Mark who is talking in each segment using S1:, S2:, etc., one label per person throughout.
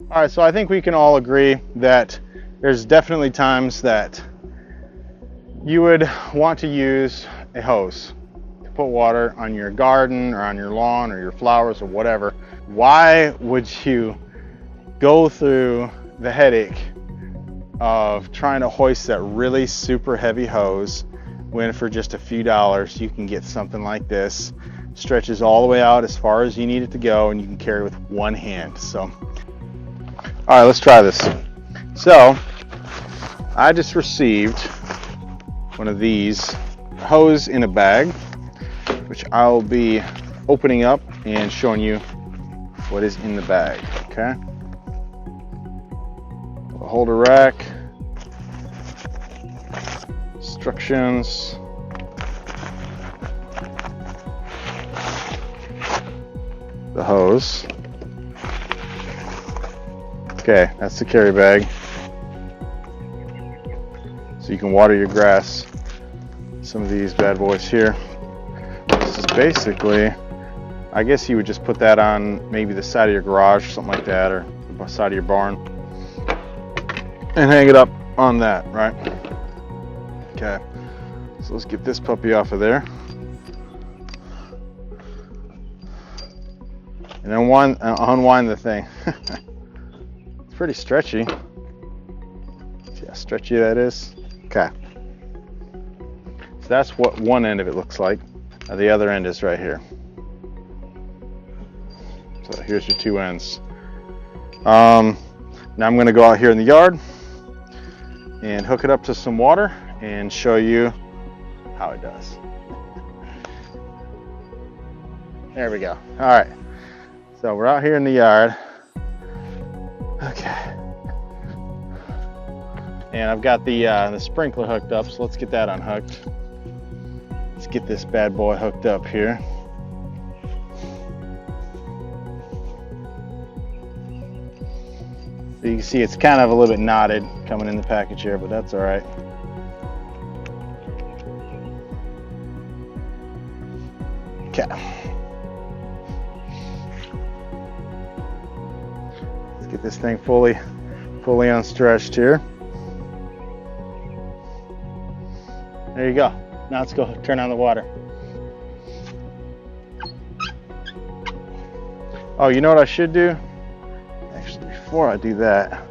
S1: All right, so I think we can all agree that there's definitely times that you would want to use a hose to put water on your garden or on your lawn or your flowers or whatever. Why would you go through the headache of trying to hoist that really super heavy hose when for just a few dollars you can get something like this? Stretches all the way out as far as you need it to go, and you can carry with one hand. So all right, let's try this. So I just received one of these hose in a bag, which I'll be opening up and showing you what is in the bag. Okay, a holder rack, instructions, the hose. Okay, that's the carry bag. So you can water your grass. Some of these bad boys here. This is basically, I guess you would just put that on maybe the side of your garage or something like that, or the side of your barn, and hang it up on that, right? Okay, so let's get this puppy off of there. And then unwind the thing. It's pretty stretchy. See how stretchy that is? Okay. So that's what one end of it looks like. The other end is right here. So here's your two ends. Now I'm going to go out here in the yard and hook it up to some water and show you how it does. There we go. All right. So we're out here in the yard. Okay. And I've got the sprinkler hooked up, so let's get that unhooked. Let's get this bad boy hooked up here. So you can see it's kind of a little bit knotted coming in the package here, but that's all right. Okay. Let's get this thing fully unstretched here. There you go. Now let's go turn on the water. Oh, you know what I should do? Actually, before I do that,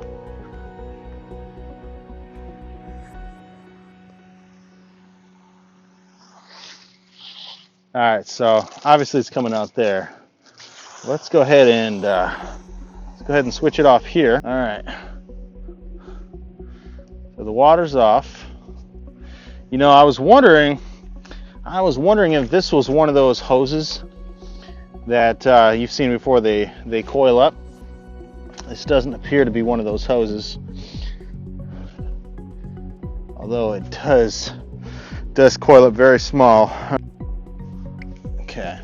S1: all right, so obviously it's coming out there. Let's go ahead and switch it off here. All right. So the water's off. You know, I was wondering if this was one of those hoses that you've seen before. They coil up. This doesn't appear to be one of those hoses, although it does coil up very small. Okay.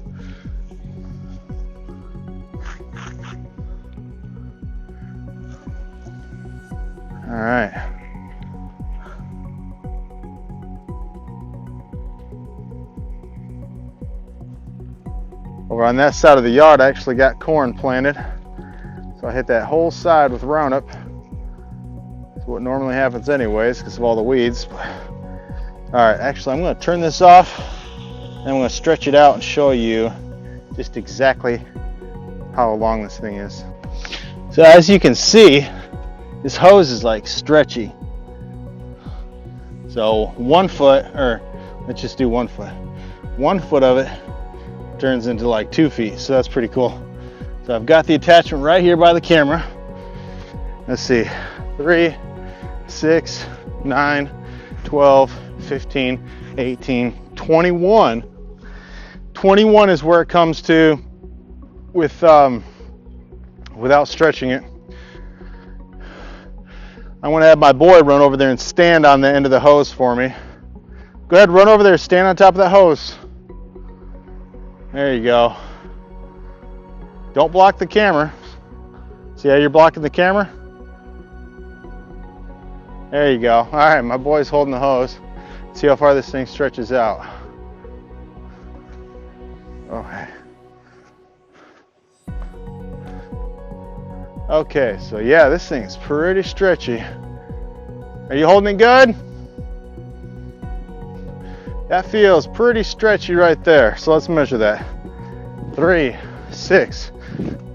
S1: All right. Over on that side of the yard, I actually got corn planted. So I hit that whole side with Roundup. That's what normally happens anyways, because of all the weeds. All right, actually I'm going to turn this off, and I'm going to stretch it out and show you just exactly how long this thing is. So as you can see, this hose is like stretchy. So 1 foot, or let's just do 1 foot. 1 foot of it turns into like 2 feet, so that's pretty cool. So I've got the attachment right here by the camera. Let's see, 3, 6, 9, 12, 15, 18, 21. 21 is where it comes to with without stretching it. I'm gonna have my boy run over there and stand on the end of the hose for me. Go ahead, run over there, stand on top of that hose. There you go. Don't block the camera. See how you're blocking the camera? There you go. All right, my boy's holding the hose. See how far this thing stretches out. Okay. Okay, so yeah, this thing's pretty stretchy. Are you holding it good? That feels pretty stretchy right there. So let's measure that. 3, 6,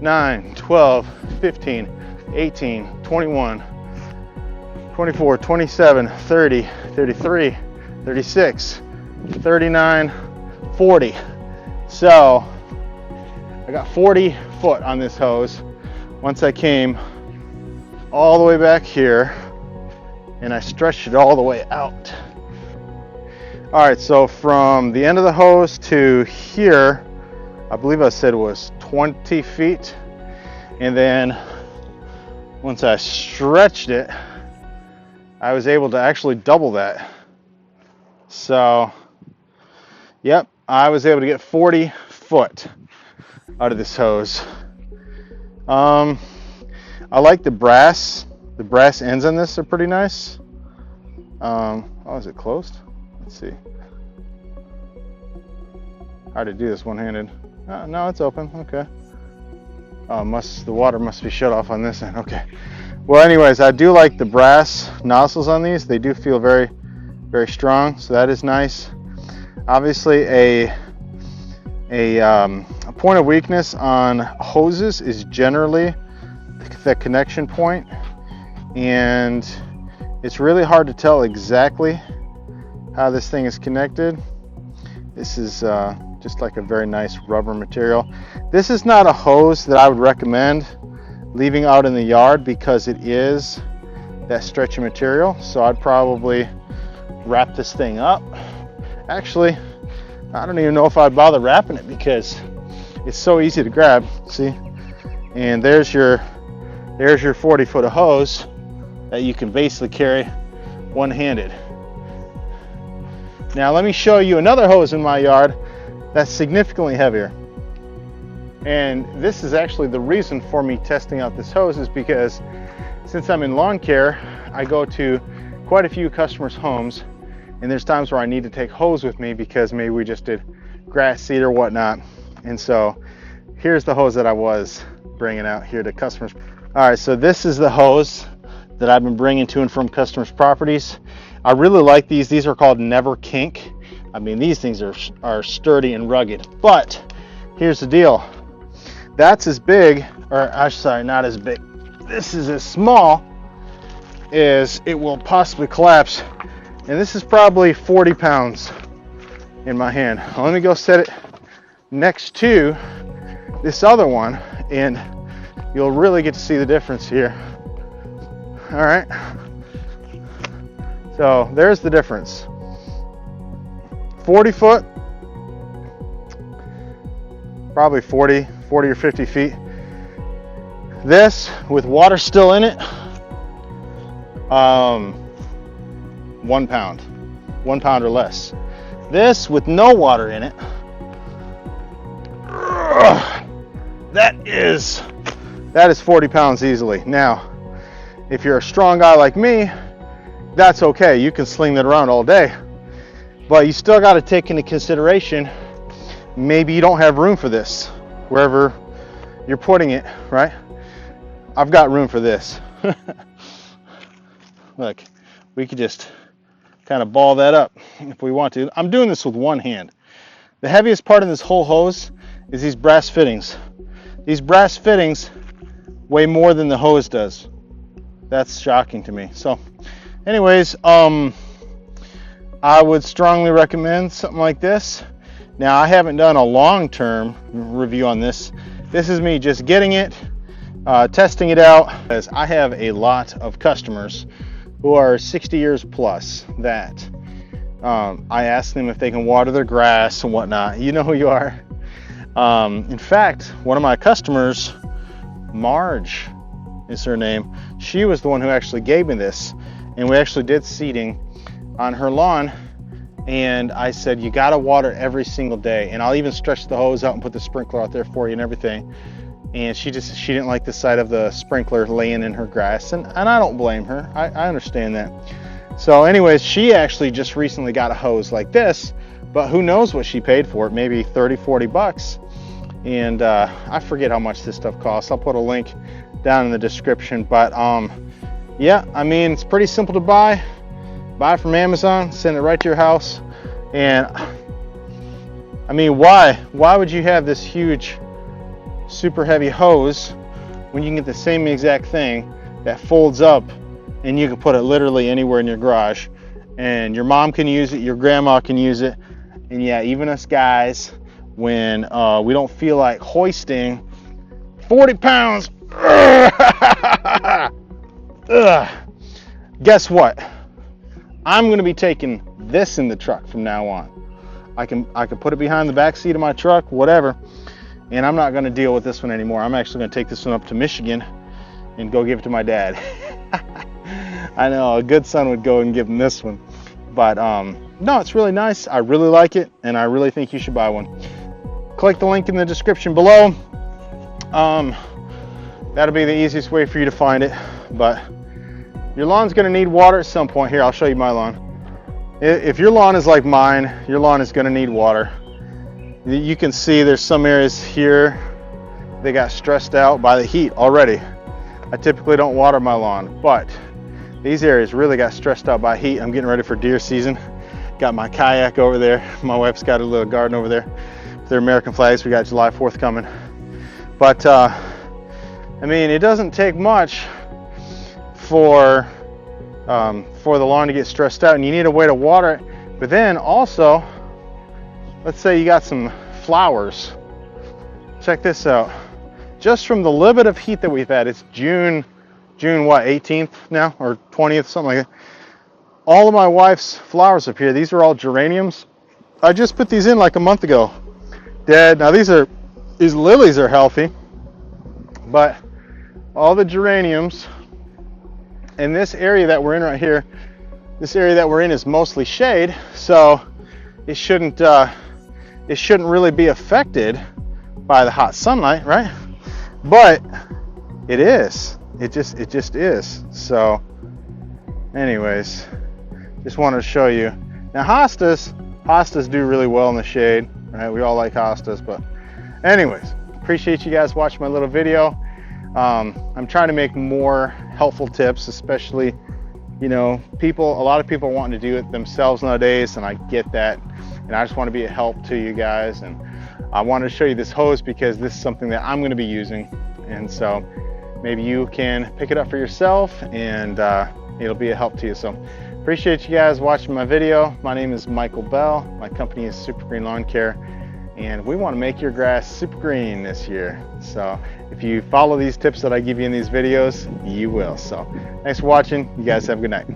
S1: 9, 12, 15, 18, 21, 24, 27, 30, 33, 36, 39, 40. So I got 40 foot on this hose once I came all the way back here and I stretched it all the way out. All right, so from the end of the hose to here, I believe I said it was 20 feet. And then once I stretched it, I was able to actually double that. So, yep, I was able to get 40 foot out of this hose. I like the brass. The brass ends on this are pretty nice. Oh, is it closed? Let's see. Hard to do this one-handed. No, it's open. Okay. The water must be shut off on this end. Okay. Well, anyways, I do like the brass nozzles on these. They do feel very, very strong. So that is nice. Obviously, a point of weakness on hoses is generally the connection point, and it's really hard to tell exactly how this thing is connected. This is just like a very nice rubber material. This is not a hose that I would recommend leaving out in the yard because it is that stretchy material. So I'd probably wrap this thing up. Actually, I don't even know if I'd bother wrapping it because it's so easy to grab. See, and there's your 40 foot of hose that you can basically carry one-handed. Now let me show you another hose in my yard that's significantly heavier. And this is actually the reason for me testing out this hose, is because since I'm in lawn care, I go to quite a few customers' homes, and there's times where I need to take hose with me because maybe we just did grass seed or whatnot. And so here's the hose that I was bringing out here to customers. All right, so this is the hose that I've been bringing to and from customers' properties. I really like these. These are called Never Kink. I mean, these things are sturdy and rugged. But here's the deal. That's as big, or I'm sorry, not as big. This is as small as it will possibly collapse. And this is probably 40 pounds in my hand. Now, let me go set it next to this other one, and you'll really get to see the difference here. All right. So there's the difference. 40 foot, probably 40 or 50 feet. This with water still in it, 1 pound, 1 pound or less. This with no water in it, that is 40 pounds easily. Now, if you're a strong guy like me, that's okay. You can sling that around all day. But you still got to take into consideration, maybe you don't have room for this wherever you're putting it, right? I've got room for this. Look, we could just kind of ball that up if we want to. I'm doing this with one hand. The heaviest part of this whole hose is these brass fittings. These brass fittings weigh more than the hose does. That's shocking to me. So anyways, I would strongly recommend something like this. Now, I haven't done a long-term review on this. This is me just getting it, testing it out, as I have a lot of customers who are 60 years plus that I ask them if they can water their grass and whatnot. You know who you are. In fact, one of my customers, Marge is her name, she was the one who actually gave me this, and we actually did seeding on her lawn, and I said, you gotta water every single day, and I'll even stretch the hose out and put the sprinkler out there for you and everything. And she didn't like the sight of the sprinkler laying in her grass, and I don't blame her. I understand that. So anyways, she actually just recently got a hose like this, but who knows what she paid for it, maybe 30-40 bucks. And I forget how much this stuff costs. I'll put a link down in the description. But yeah, I mean, it's pretty simple to buy. Buy it from Amazon, send it right to your house. And I mean, why would you have this huge super heavy hose when you can get the same exact thing that folds up and you can put it literally anywhere in your garage, and your mom can use it, your grandma can use it, and yeah, even us guys, when we don't feel like hoisting 40 pounds, guess what? I'm going to be taking this in the truck from now on. I can put it behind the back seat of my truck, whatever, and I'm not going to deal with this one anymore. I'm actually going to take this one up to Michigan and go give it to my dad. I know a good son would go and give him this one, but no, it's really nice. I really like it, and I really think you should buy one. Click the link in the description below. That'll be the easiest way for you to find it. But your lawn's going to need water at some point. Here, I'll show you my lawn. If your lawn is like mine, your lawn is going to need water. You can see there's some areas here they got stressed out by the heat already. I typically don't water my lawn, but these areas really got stressed out by heat. I'm getting ready for deer season. Got my kayak over there. My wife's got a little garden over there. They're American flags. We got July 4th coming. But I mean, it doesn't take much for the lawn to get stressed out, and you need a way to water it. But then also, let's say you got some flowers. Check this out. Just from the little bit of heat that we've had, it's June what, 18th now, or 20th, something like that. All of my wife's flowers up here, these are all geraniums. I just put these in like a month ago. Dead. Now these lilies are healthy, but all the geraniums in this area that we're in right here, this area that we're in is mostly shade, so it shouldn't really be affected by the hot sunlight, right? But it is. It just is. So anyways, just wanted to show you. Now hostas do really well in the shade, right? We all like hostas, but anyways, appreciate you guys watching my little video. I'm trying to make more helpful tips, especially, you know, a lot of people are wanting to do it themselves nowadays, and I get that, and I just want to be a help to you guys. And I wanted to show you this hose because this is something that I'm going to be using, and so maybe you can pick it up for yourself, and it'll be a help to you. So appreciate you guys watching my video. My name is Michael Bell. My company is Super Green Lawn Care, and we want to make your grass super green this year. So if you follow these tips that I give you in these videos, you will. So thanks for watching. You guys have a good night.